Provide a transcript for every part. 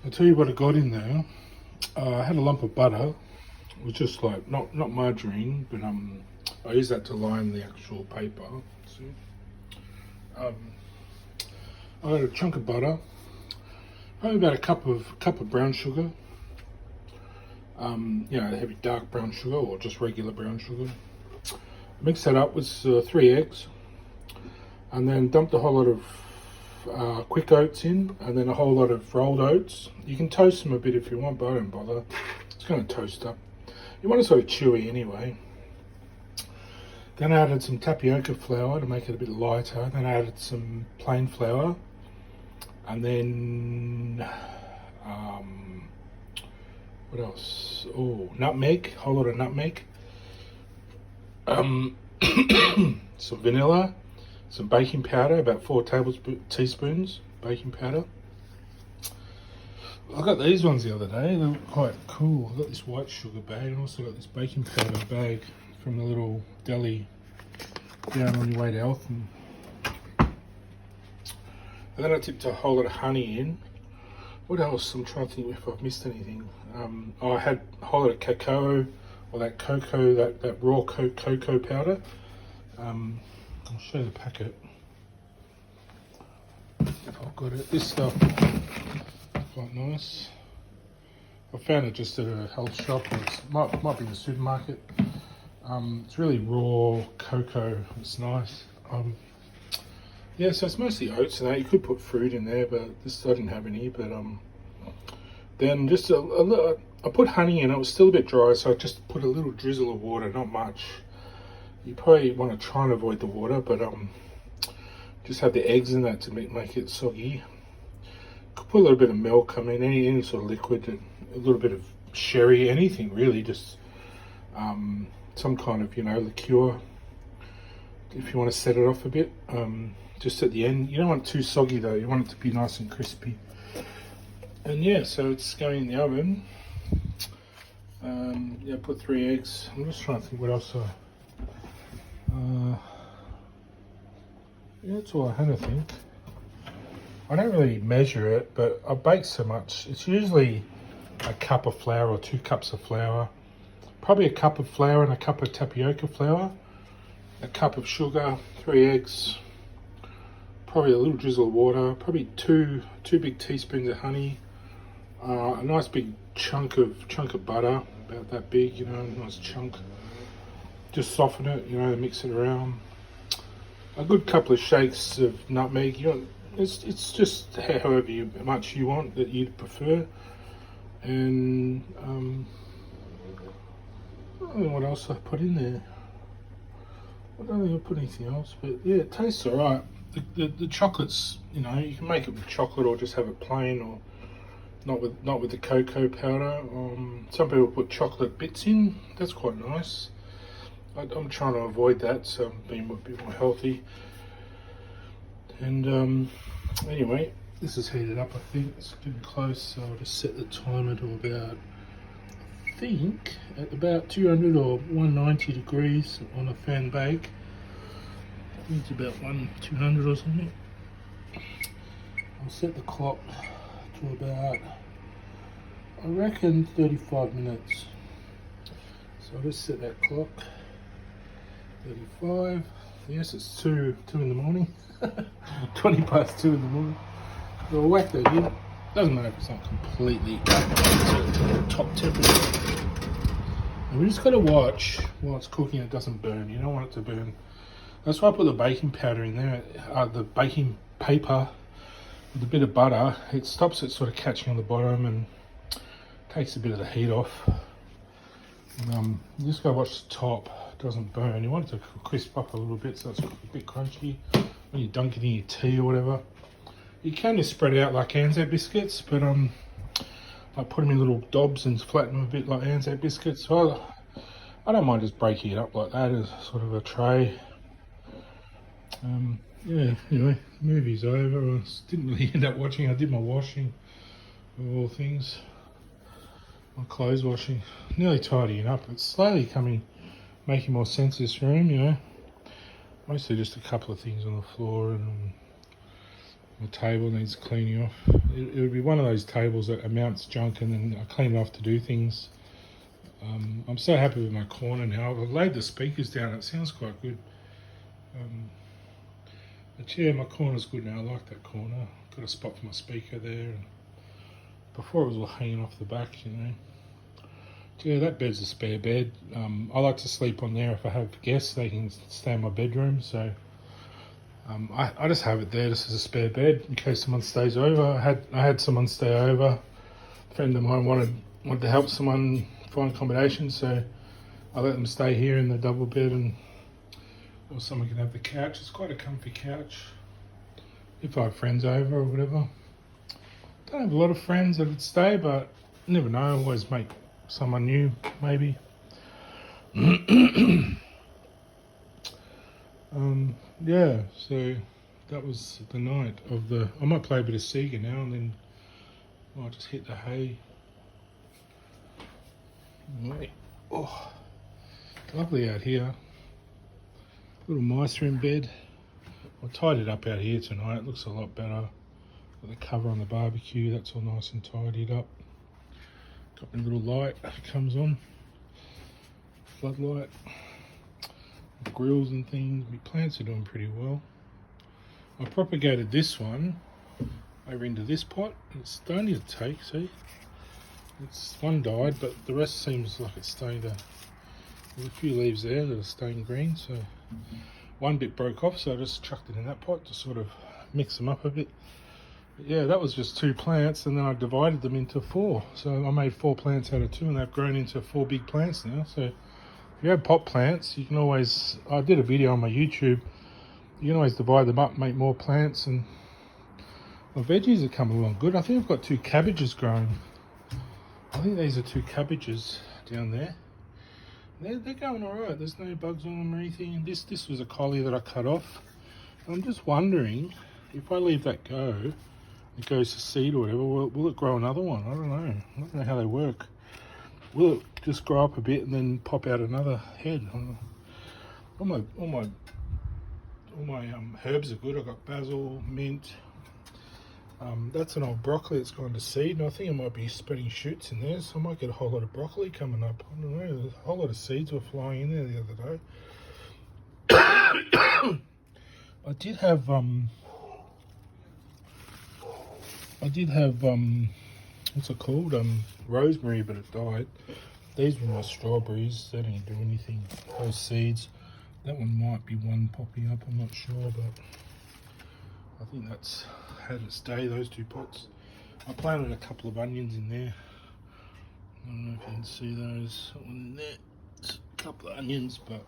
I'll tell you what I got in there. I had a lump of butter. It was just like, not margarine, but I use that to line the actual paper. See? I got a chunk of butter, probably about a cup of brown sugar. Heavy dark brown sugar or just regular brown sugar. Mix that up with 3 eggs, and then dump the whole lot of quick oats in, and then a whole lot of rolled oats. You can toast them a bit if you want, but I don't bother. It's going to toast up. You want it sort of chewy anyway. Then I added some tapioca flour to make it a bit lighter. Then I added some plain flour, and then what else? Oh, nutmeg, whole lot of nutmeg. Some vanilla, some baking powder, about 4 teaspoons baking powder. I got these ones the other day. They were quite cool. I got this white sugar bag, and also got this baking powder bag from the little deli down on your way to Eltham. And then I tipped a whole lot of honey in. What else? I'm trying to think if I've missed anything. I had a whole lot of cacao, or that cocoa, that raw cocoa powder. I'll show you the packet if I've got it. This stuff is quite nice. I found it just at a health shop, or it might be in the supermarket. It's really raw cocoa. It's nice. So it's mostly oats and that. You could put fruit in there, but this I didn't have any. But then just a little. I put honey in. It was still a bit dry, so I just put a little drizzle of water, not much. You probably want to try and avoid the water, but just have the eggs in that to make it soggy. Could put a little bit of milk. I mean, any sort of liquid, a little bit of sherry, anything really. Just some kind of liqueur. If you want to set it off a bit, just at the end. You don't want it too soggy though. You want it to be nice and crispy. And yeah, so it's going in the oven. Put 3 eggs. I'm just trying to think what else that's all I had, I think. I don't really measure it, but I bake so much. It's usually a cup of flour or 2 cups of flour. Probably a cup of flour and a cup of tapioca flour. A cup of sugar, 3 eggs, probably a little drizzle of water, probably two big teaspoons of honey, a nice big chunk of butter, about that big, a nice chunk. Just soften it, mix it around. A good couple of shakes of nutmeg. It's just however much you want, that you'd prefer. And I don't know what else I put in there. I don't think I put anything else, but yeah, it tastes alright. The chocolates, you can make it with chocolate or just have it plain, or not with the cocoa powder. Some people put chocolate bits in. That's quite nice. I'm trying to avoid that, so I'm being a bit more healthy. And anyway, this is heated up. I think it's getting close, so I'll just set the timer to about 200 or 190 degrees on a fan bake. I think it's about 200 or something. I'll set the clock to about, I reckon, 35 minutes. So I'll just set that clock. 35. Yes, it's 2 in the morning. 20 past 2 in the morning. So I'll whack that in. Doesn't matter if it's not completely to top temperature. And we just got to watch while it's cooking it doesn't burn. You don't want it to burn. That's why I put the baking powder in there, the baking paper with a bit of butter. It stops it sort of catching on the bottom and takes a bit of the heat off. And, you just got to watch the top. It doesn't burn. You want it to crisp up a little bit so it's a bit crunchy when you dunk it in your tea or whatever. You can just spread it out like Anzac biscuits, but I put them in little dobs and flatten them a bit like Anzac biscuits. So I don't mind just breaking it up like that as sort of a tray. Anyway, movie's over. I didn't really end up watching. I did my washing, of all things. My clothes washing. Nearly tidying up. It's slowly making more sense, this room, Mostly just a couple of things on the floor and My table needs cleaning off. It would be one of those tables that amounts junk and then I clean it off to do things. I'm so happy with my corner now. I've laid the speakers down. It sounds quite good. But yeah, my corner's good now. I like that corner. Got a spot for my speaker there. And before it was all hanging off the back, you know. Yeah, that bed's a spare bed. I like to sleep on there if I have guests. They can stay in my bedroom. So I just have it there just as a spare bed in case someone stays over. I had someone stay over. A friend of mine wanted to help someone find accommodation, so I let them stay here in the double bed, or someone can have the couch. It's quite a comfy couch if I have friends over or whatever. Don't have a lot of friends that would stay, but you never know. I always make someone new, maybe. Yeah, so that was the night of the. I might play a bit of Sega now, and then I'll just hit the hay. Right. Oh, lovely out here. Little mice are in bed. I tied it up out here tonight. It looks a lot better. Got the cover on the barbecue. That's all nice and tidied up. Got my little light that comes on. Floodlight. Grills and things. My plants are doing pretty well. I propagated this one over into this pot. It's starting to take, see? One died, but the rest seems like it's starting to. There's a few leaves there that are staying green, so one bit broke off, so I just chucked it in that pot to sort of mix them up a bit. But yeah, that was just 2 plants, and then I divided them into 4. So I made 4 plants out of 2, and they've grown into 4 big plants now. So if you have pot plants, you can always. I did a video on my YouTube. You can always divide them up, make more plants, and my veggies are coming along good. I think I've got 2 cabbages growing. I think these are 2 cabbages down there. They're going alright. There's no bugs on them or anything. This was a collie that I cut off. I'm just wondering if I leave that go, it goes to seed or whatever. Will it grow another one? I don't know. I don't know how they work. Will it just grow up a bit and then pop out another head? All my herbs are good. I've got basil, mint. That's an old broccoli that's gone to seed, and I think it might be spreading shoots in there, so I might get a whole lot of broccoli coming up. I don't know, there's a whole lot of seeds were flying in there the other day. I did have what's it called? Rosemary, but it died. These were my strawberries. They didn't do anything. Those seeds. That one might be one popping up, I'm not sure, but I think that's had its day, those 2 pots. I planted a couple of onions in there. I don't know if you can see those. That one in there. It's a couple of onions, but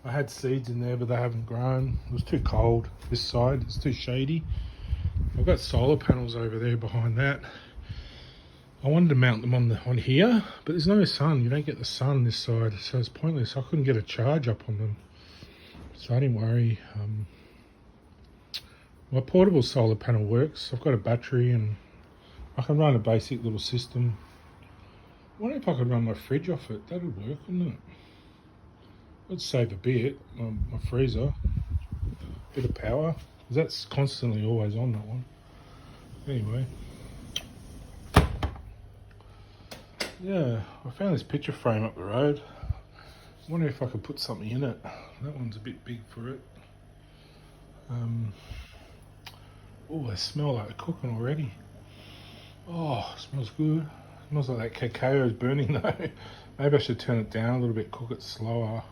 I had seeds in there, but they haven't grown. It was too cold this side. It's too shady. I've got solar panels over there behind that. I wanted to mount them on here, but there's no sun. You don't get the sun this side, so it's pointless. I couldn't get a charge up on them, so I didn't worry. My portable solar panel works. I've got a battery and I can run a basic little system. I wonder if I could run my fridge off it. That would work, wouldn't it? It'd save a bit. My freezer. Bit of power. Because that's constantly always on, that one. Anyway. Yeah, I found this picture frame up the road. I wonder if I could put something in it. That one's a bit big for it. Oh, they smell like they're cooking already. Oh, smells good. Smells like that cacao is burning though. Maybe I should turn it down a little bit, cook it slower.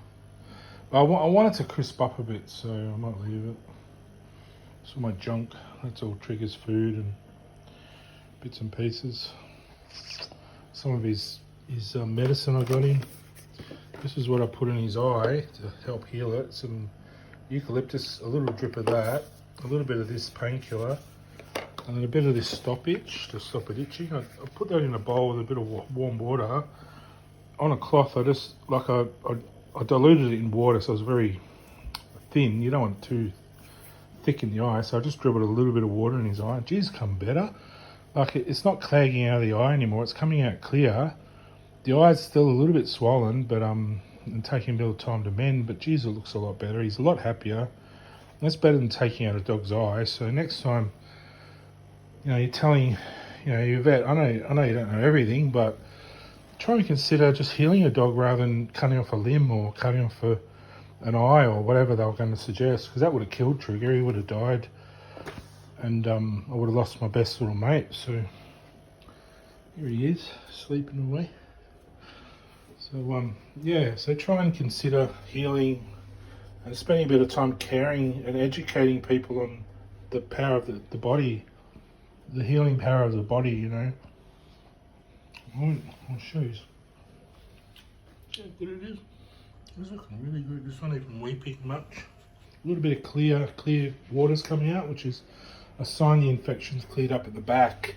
But I want it to crisp up a bit, so I might leave it. It's all my junk. That's all triggers food and bits and pieces. Some of his medicine I got him. This is what I put in his eye to help heal it. Some eucalyptus, a little drip of that. A little bit of this painkiller, and then a bit of this stop itch to stop it itching. I put that in a bowl with a bit of warm water on a cloth. I diluted it in water, so it was very thin. You don't want it too thick in the eye, so I just dribbled a little bit of water in his eye. Geez, come better. Like it's not clagging out of the eye anymore. It's coming out clear. The eye's still a little bit swollen, but and taking a bit of time to mend. But geez, it looks a lot better. He's a lot happier. That's better than taking out a dog's eye. So next time you're telling, your vet, I know you don't know everything, but try and consider just healing a dog rather than cutting off a limb or cutting off an eye or whatever they were going to suggest, because that would have killed Trigger. He would have died, and I would have lost my best little mate. So here he is, sleeping away. So so try and consider healing and spending a bit of time caring and educating people on the power of the body, the healing power of the body, I'll show you. See how good it is? It's looking really good. It's not even weeping much. A little bit of clear water's coming out, which is a sign the infection's cleared up at the back.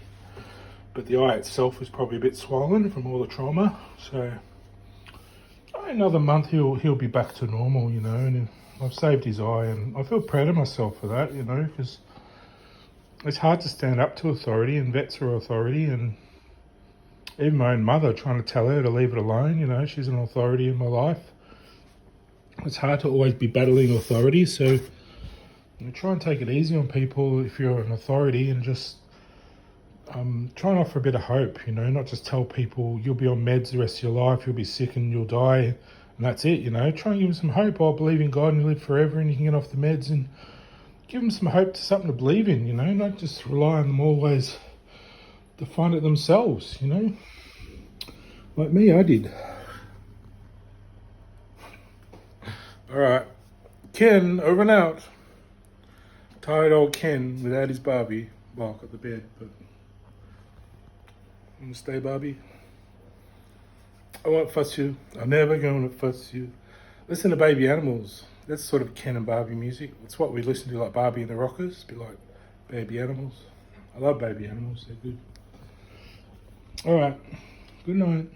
But the eye itself is probably a bit swollen from all the trauma. So another month he'll be back to normal, and I've saved his eye, and I feel proud of myself for that, because it's hard to stand up to authority, and vets are authority, and even my own mother, trying to tell her to leave it alone, she's an authority in my life. It's hard to always be battling authority, so try and take it easy on people if you're an authority, and just try and offer a bit of hope, not just tell people you'll be on meds the rest of your life, you'll be sick and you'll die, and that's it, Try and give them some hope. I believe in God and you live forever and you can get off the meds, and give them some hope to something to believe in, not just rely on them always to find it themselves, Like me, I did. Alright, Ken, over and out. Tired old Ken without his Barbie. Well, got the bed, but... You want to stay, Barbie? I won't fuss you. I'm never going to fuss you. Listen to Baby Animals. That's sort of Ken and Barbie music. It's what we listen to, like Barbie and the Rockers. A bit like Baby Animals. I love Baby Animals. They're good. Alright. Good night.